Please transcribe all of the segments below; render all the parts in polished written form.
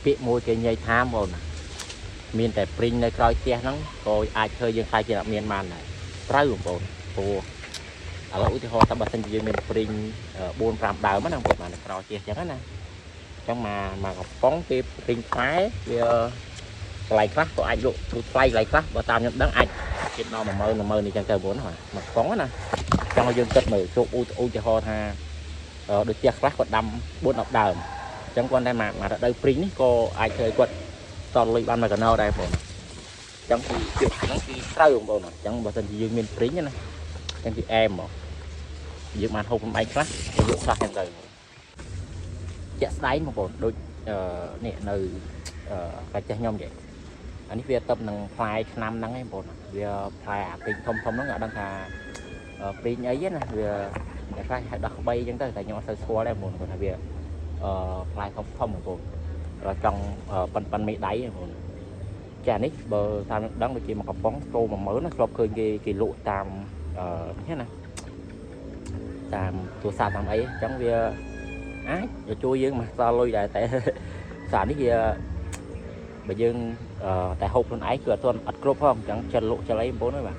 ពាក្យមួយគេនិយាយថាបងមានតែព្រីងនៅក្រោយផ្ទះហ្នឹងក៏អាចធ្វើយើងខ្លាចជាអ្នកមានបានដែរត្រូវបងប្អូនព្រោះឥឡូវឧទាហរណ៍ថាបើសិនជាយើងមានព្រីង4 5ដើមហ្នឹងបងប្អូននៅក្រោយផ្ទះអញ្ចឹងណាអញ្ចឹងមកកំប៉ុងគេព្រីងផ្លែវាកន្លែងខ្លះក៏អាចលក់ទូថ្លៃកន្លែងខ្លះបើតាមខ្ញុំដឹងអាចគេដល់10000នេះអញ្ចឹងទៅបងប្អូនណាមកកំប៉ុងណាចង់ឲ្យយើងគិតមើលជោគឧទាហរណ៍ថាដូចផ្ទះខ្លះគាត់ដាំ4 10ដើមអញ្ចឹងគាត់តែមករដូវព្រីងនេះក៏អាចធ្វើឲ្យគាត់តលុយបានមួយកណោដែរបងអញ្ចឹងពីពាក្យហ្នឹងគឺត្រូវបងប្អូនអញ្ចឹងបើសិនជាយើងមានព្រីងណាអញ្ចឹងគឺអែមហ្មងយើងបានហូបបំបែកខ្លះទៅលក់ខ្លះហ្នឹងទៅជាក់ស្ដែងបងប្អូនដូចនេះនៅកាច់ចេះខ្ញុំvậyអានេះវាទៅនឹងផ្លែឆ្នាំហ្នឹងឯងបងប្អូនវាផ្លែអាព្រីងធំហ្នឹងអត់ដឹងថាព្រីងអីណាវាតែខ្លះហៅដោះក្បីអញ្ចឹងទៅតែខ្ញុំអត់សូវស្គាល់ដែរបងប្អូនគាត់ថាវាផ្លែធំបងប្អូនចង់ប៉ិនមេដៃបងប្អូនចានេះបើតាមខ្ញុំដឹងដូចជាមកកំប៉ុងគោ10000ណាធ្លាប់ឃើញគេលក់តាមនេះណាតាមទូរស័ព្ទតាមអីអញ្ចឹងវាអាចជួយយើងមកសល់លុយដែរតែសារនេះវាបើយើងតែហូបខ្លួនឯងគឺអត់គ្រប់ផងអញ្ចឹងចិនលក់ចិនអីបងប្អូនហើយបាទ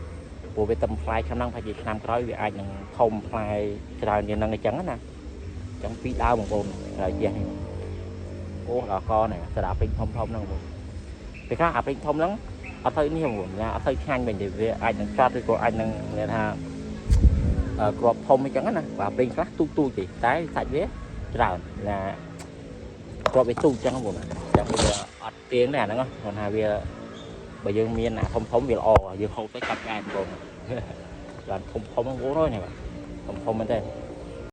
ព្រោះវាតែផ្លែឆ្នាំហ្នឹងថាជាឆ្នាំក្រោយវាអាចនឹងធំផ្លែច្រើនជាងហ្នឹងអញ្ចឹងណាអញ្ចឹង2ដើមបងប្អូនហើយចេះនេះអូដល់កនេះស្ដាប់ពេញធំហ្នឹងបងប្អូនពេលខ្លះអាពេញធំហ្នឹងអត់ទៅនេះបងប្អូនអត់ទៅឆ្ងាញ់វិញទេវាអាចនឹងចាត់ឬក៏អាចនឹងនិយាយថាក្របធំអញ្ចឹងណាបាទពេញខ្លះទូចទេតែសាច់វាច្រើនណាគ្រាប់វាទូចចឹងបងប្អូនចឹងវាអត់ទៀងទេអាហ្នឹងគាត់ថាវាបើយើងមានអាធំវាល្អយើងហូបទៅកាត់កែបងប្អូនបានធំបងប្អូនហើយនេះបាទធំមែនទេ